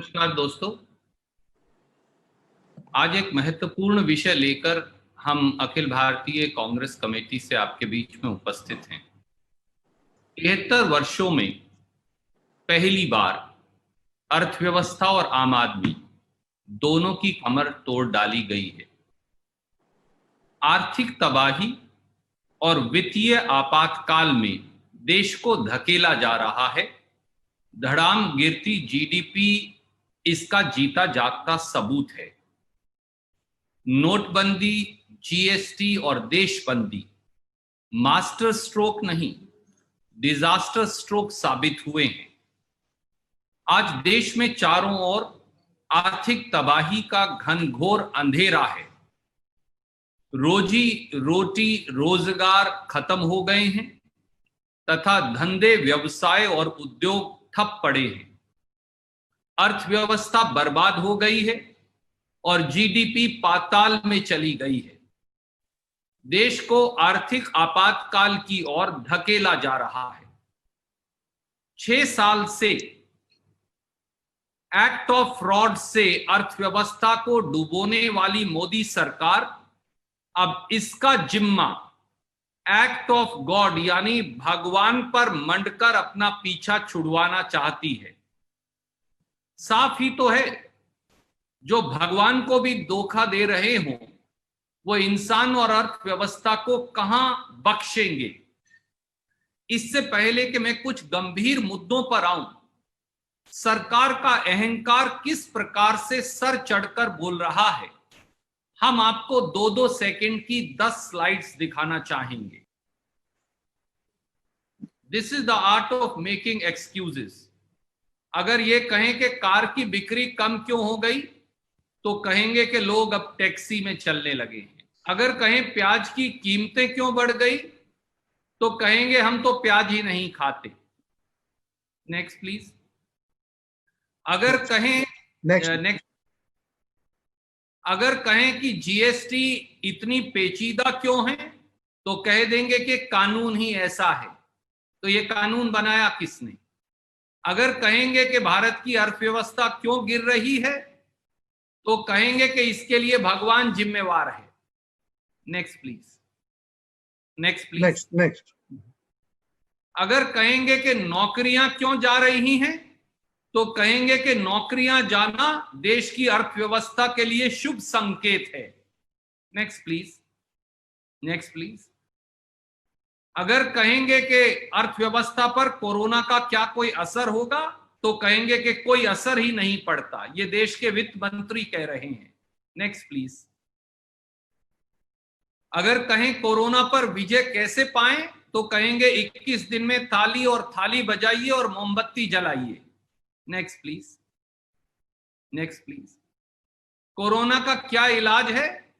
नमस्कार दोस्तों। आज एक महत्वपूर्ण विषय लेकर हम अखिल भारतीय कांग्रेस कमेटी से आपके बीच में उपस्थित हैं। 73 वर्षों में पहली बार अर्थव्यवस्था और आम आदमी दोनों की कमर तोड़ डाली गई है। आर्थिक तबाही और वित्तीय आपातकाल में देश को धकेला जा रहा है। धड़ाम गिरती जीडीपी इसका जीता जागता सबूत है। नोटबंदी, जीएसटी और देशबंदी मास्टर स्ट्रोक नहीं, डिजास्टर स्ट्रोक साबित हुए हैं। आज देश में चारों ओर आर्थिक तबाही का घनघोर अंधेरा है। रोजी रोटी रोजगार खत्म हो गए हैं तथा धंधे, व्यवसाय और उद्योग ठप पड़े हैं। अर्थव्यवस्था बर्बाद हो गई है और जीडीपी पाताल में चली गई है। देश को आर्थिक आपातकाल की ओर धकेला जा रहा है। 6 साल से एक्ट ऑफ फ्रॉड से अर्थव्यवस्था को डुबोने वाली मोदी सरकार अब इसका जिम्मा एक्ट ऑफ गॉड यानी भगवान पर मंडकर अपना पीछा छुड़वाना चाहती है। साफ ही तो है, जो भगवान को भी धोखा दे रहे हों वो इंसान और अर्थव्यवस्था को कहां बख्शेंगे। इससे पहले कि मैं कुछ गंभीर मुद्दों पर आऊं, सरकार का अहंकार किस प्रकार से सर चढ़कर बोल रहा है, हम आपको 2-2 सेकंड की 10 स्लाइड्स दिखाना चाहेंगे। This is the art of making excuses. अगर ये कहें कि कार की बिक्री कम क्यों हो गई तो कहेंगे कि लोग अब टैक्सी में चलने लगे हैं। अगर कहें प्याज की कीमतें क्यों बढ़ गई तो कहेंगे हम तो प्याज ही नहीं खाते। Next please. अगर कहें नेक्स्ट अगर कहें कि जीएसटी इतनी पेचीदा क्यों है तो कह देंगे कि कानून ही ऐसा है। तो ये कानून बनाया किसने? अगर कहेंगे कि भारत की अर्थव्यवस्था क्यों गिर रही है तो कहेंगे कि इसके लिए भगवान जिम्मेवार है। Next please. नेक्स्ट। अगर कहेंगे कि नौकरियां क्यों जा रही हैं तो कहेंगे कि नौकरियां जाना देश की अर्थव्यवस्था के लिए शुभ संकेत है। Next please. अगर कहेंगे कि अर्थव्यवस्था पर कोरोना का क्या कोई असर होगा तो कहेंगे कि कोई असर ही नहीं पड़ता, ये देश के वित्त मंत्री कह रहे हैं। Next please. अगर कहें कोरोना पर विजय कैसे पाएं तो कहेंगे 21 दिन में ताली और थाली बजाइए और मोमबत्ती जलाइए। Next please. कोरोना का क्या इलाज है?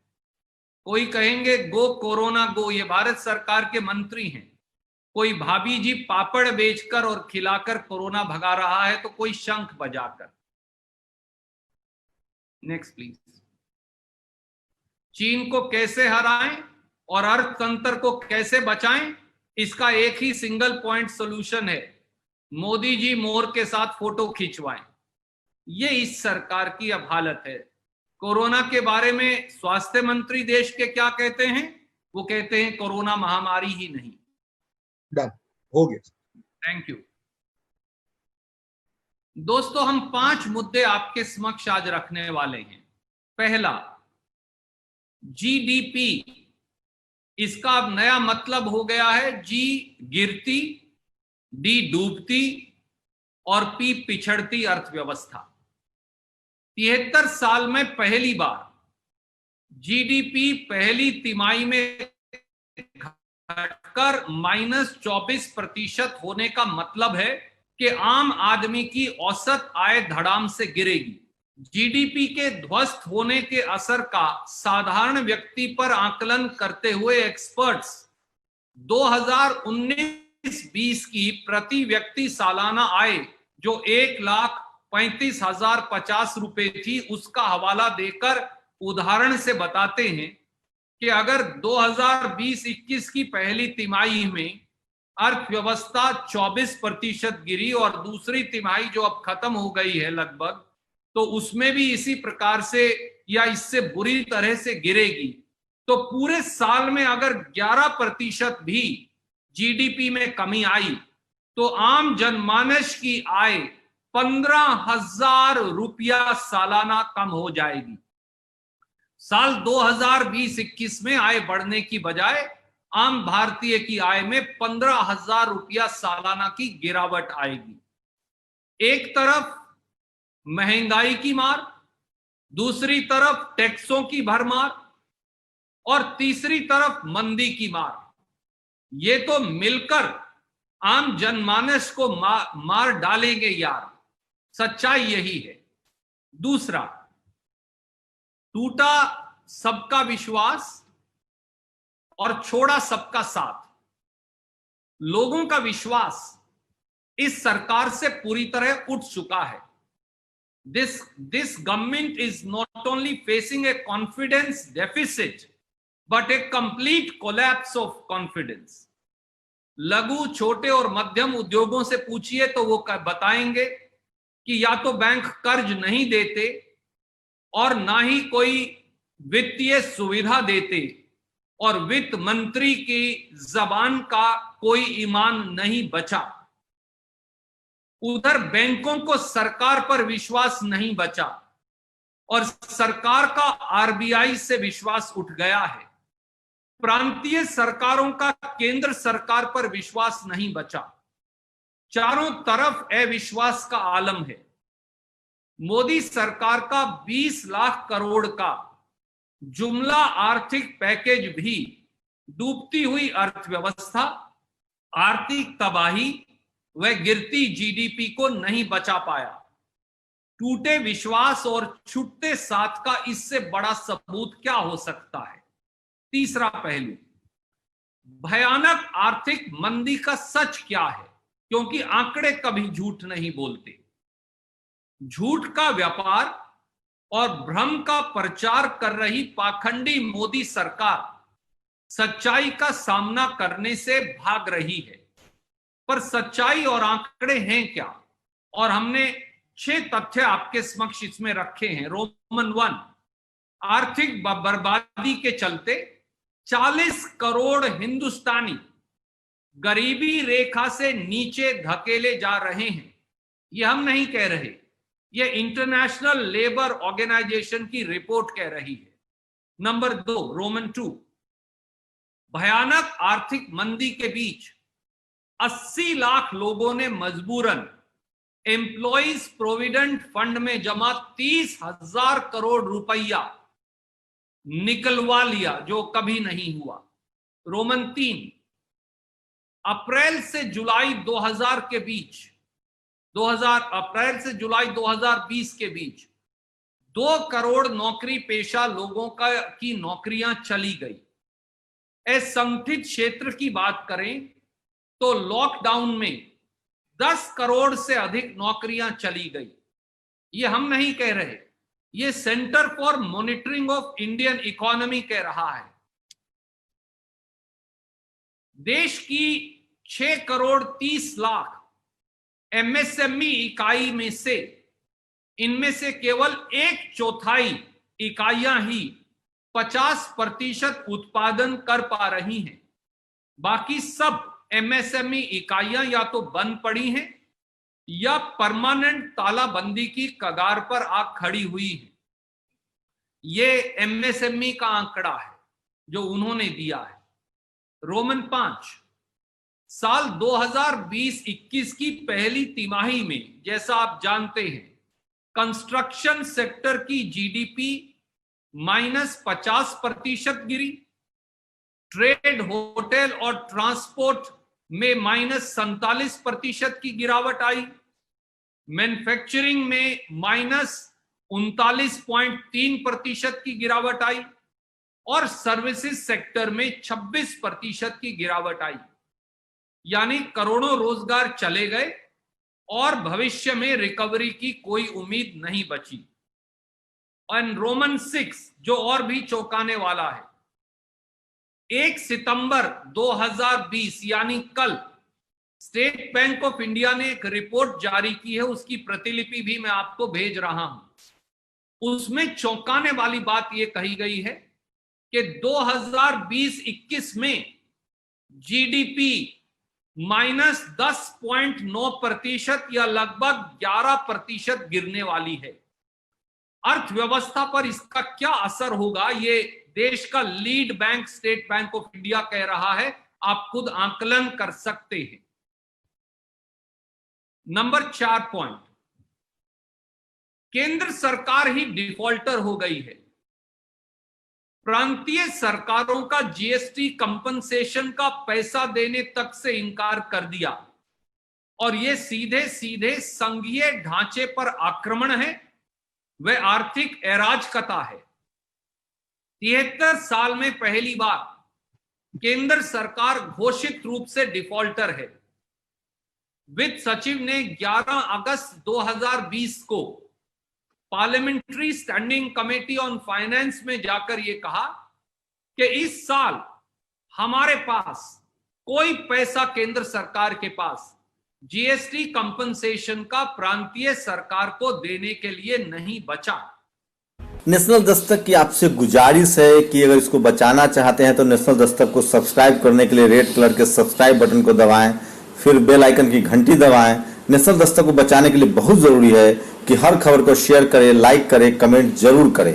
कोई कहेंगे गो कोरोना गो, ये भारत सरकार के मंत्री हैं। कोई भाभी जी पापड़ बेचकर और खिलाकर कोरोना भगा रहा है तो कोई शंख बजाकर। Next please. चीन को कैसे हराएं और अर्थतंत्र को कैसे बचाएं, इसका एक ही सिंगल पॉइंट सॉल्यूशन है, मोदी जी मोर के साथ फोटो खिंचवाएं। ये इस सरकार की अब हालत है। कोरोना के बारे में स्वास्थ्य मंत्री देश के क्या कहते हैं? वो कहते हैं कोरोना महामारी ही नहीं। डन हो गया। थैंक यू दोस्तों। हम 5 मुद्दे आपके समक्ष आज रखने वाले हैं। पहला, जीडीपी, इसका अब नया मतलब हो गया है जी गिरती, डी डूबती और पी पिछड़ती अर्थव्यवस्था। 73 साल में पहली बार जीडीपी पहली तिमाही में घटकर -24% होने का मतलब है कि आम आदमी की औसत आय धड़ाम से गिरेगी। जीडीपी के ध्वस्त होने के असर का साधारण व्यक्ति पर आकलन करते हुए एक्सपर्ट्स 2019-20 की प्रति व्यक्ति सालाना आय जो 1,35,050 रुपए थी, उसका हवाला देकर उदाहरण से बताते हैं कि अगर 2020-21 की पहली तिमाही में अर्थव्यवस्था 24% गिरी और दूसरी तिमाही जो अब खत्म हो गई है लगभग तो उसमें भी इसी प्रकार से या इससे बुरी तरह से गिरेगी, तो पूरे साल में अगर 11% भी जीडीपी में कमी आई तो आम जनमानस की आय 15,000 रुपया सालाना कम हो जाएगी। साल 2020-21 में आय बढ़ने की बजाय आम भारतीय की आय में 15,000 रुपया सालाना की गिरावट आएगी। एक तरफ महंगाई की मार, दूसरी तरफ टैक्सों की भरमार और तीसरी तरफ मंदी की मार, ये तो मिलकर आम जनमानस को मार डालेंगे यार। सच्चाई यही है। दूसरा, टूटा सबका विश्वास और छोड़ा सबका साथ। लोगों का विश्वास इस सरकार से पूरी तरह उठ चुका है। This government is not only facing a confidence deficit but a complete collapse of confidence. लघु, छोटे और मध्यम उद्योगों से पूछिए तो वो बताएंगे कि या तो बैंक कर्ज नहीं देते और ना ही कोई वित्तीय सुविधा देते और वित्त मंत्री की जबान का कोई ईमान नहीं बचा। उधर बैंकों को सरकार पर विश्वास नहीं बचा और सरकार का आरबीआई से विश्वास उठ गया है। प्रांतीय सरकारों का केंद्र सरकार पर विश्वास नहीं बचा। चारों तरफ अविश्वास का आलम है। मोदी सरकार का 20 लाख करोड़ का जुमला आर्थिक पैकेज भी डूबती हुई अर्थव्यवस्था, आर्थिक तबाही व गिरती जीडीपी को नहीं बचा पाया। टूटे विश्वास और छूटते साथ का इससे बड़ा सबूत क्या हो सकता है? तीसरा पहलू, भयानक आर्थिक मंदी का सच क्या है? क्योंकि आंकड़े कभी झूठ नहीं बोलते। झूठ का व्यापार और भ्रम का प्रचार कर रही पाखंडी मोदी सरकार सच्चाई का सामना करने से भाग रही है। पर सच्चाई और आंकड़े हैं क्या? और हमने 6 तथ्य आपके समक्ष इसमें रखे हैं। रोमन 1, आर्थिक बर्बादी के चलते 40 करोड़ हिंदुस्तानी गरीबी रेखा से नीचे धकेले जा रहे हैं। यह हम नहीं कह रहे, यह इंटरनेशनल लेबर ऑर्गेनाइजेशन की रिपोर्ट कह रही है। नंबर 2, रोमन 2, भयानक आर्थिक मंदी के बीच 80 लाख लोगों ने मजबूरन एम्प्लॉइज प्रोविडेंट फंड में जमा 30,000 करोड़ रुपया निकलवा लिया, जो कभी नहीं हुआ। रोमन 3, अप्रैल से जुलाई 2000 के बीच, अप्रैल से जुलाई 2020 के बीच 2 करोड़ नौकरी पेशा लोगों की नौकरियां चली गई। असंगठित क्षेत्र की बात करें तो लॉकडाउन में 10 करोड़ से अधिक नौकरियां चली गई। ये हम नहीं कह रहे, ये centre for monitoring of Indian economy कह रहा है। देश की 6 करोड़ 30 लाख एमएसएमई इकाई में से इनमें से केवल 1/4 इकाइयां ही 50% उत्पादन कर पा रही हैं। बाकी सब एमएसएमई इकाइयां या तो बंद पड़ी हैं या परमानेंट तालाबंदी की कगार पर आ खड़ी हुई है। ये एमएसएमई का आंकड़ा है जो उन्होंने दिया है। रोमन 5, साल 2020-21 की पहली तिमाही में, जैसा आप जानते हैं, कंस्ट्रक्शन सेक्टर की जीडीपी -50% गिरी, ट्रेड, होटल और ट्रांसपोर्ट में -47% की गिरावट आई, मैन्युफैक्चरिंग में -39.3% की गिरावट आई और सर्विसेज सेक्टर में 26% की गिरावट आई। यानी करोड़ों रोजगार चले गए और भविष्य में रिकवरी की कोई उम्मीद नहीं बची। और रोमन 6, जो और भी चौंकाने वाला है, 1 सितंबर 2020 यानी कल स्टेट बैंक ऑफ इंडिया ने एक रिपोर्ट जारी की है, उसकी प्रतिलिपि भी मैं आपको भेज रहा हूं। उसमें चौंकाने वाली बात यह कही गई है कि 2020-21 में जीडीपी -10.9% या लगभग 11% गिरने वाली है। अर्थव्यवस्था पर इसका क्या असर होगा, ये देश का lead bank state bank of India कह रहा है, आप खुद आकलन कर सकते हैं। नंबर 4 पॉइंट, केंद्र सरकार ही डिफॉल्टर हो गई है। प्रांतीय सरकारों का जीएसटी कंपनसेशन का पैसा देने तक से इनकार कर दिया और यह सीधे सीधे संघीय ढांचे पर आक्रमण है, वह आर्थिक अराजकता है। 73 साल में पहली बार केंद्र सरकार घोषित रूप से डिफॉल्टर है। वित्त सचिव ने 11 अगस्त 2020 को parliamentary standing committee on finance में जाकर यह कहा कि इस साल हमारे पास कोई पैसा केंद्र सरकार के पास जीएसटी कंपनसेशन का प्रांतीय सरकार को देने के लिए नहीं बचा। नेशनल दस्तक की आपसे गुजारिश है कि अगर इसको बचाना चाहते हैं तो नेशनल दस्तक को सब्सक्राइब करने के लिए रेड कलर के सब्सक्राइब बटन को दबाएं, फिर बेल आइकन की घंटी दबाएं। नेशनल दस्तक को बचाने के लिए बहुत जरूरी है कि हर खबर को शेयर करें, लाइक करें, कमेंट जरूर करें।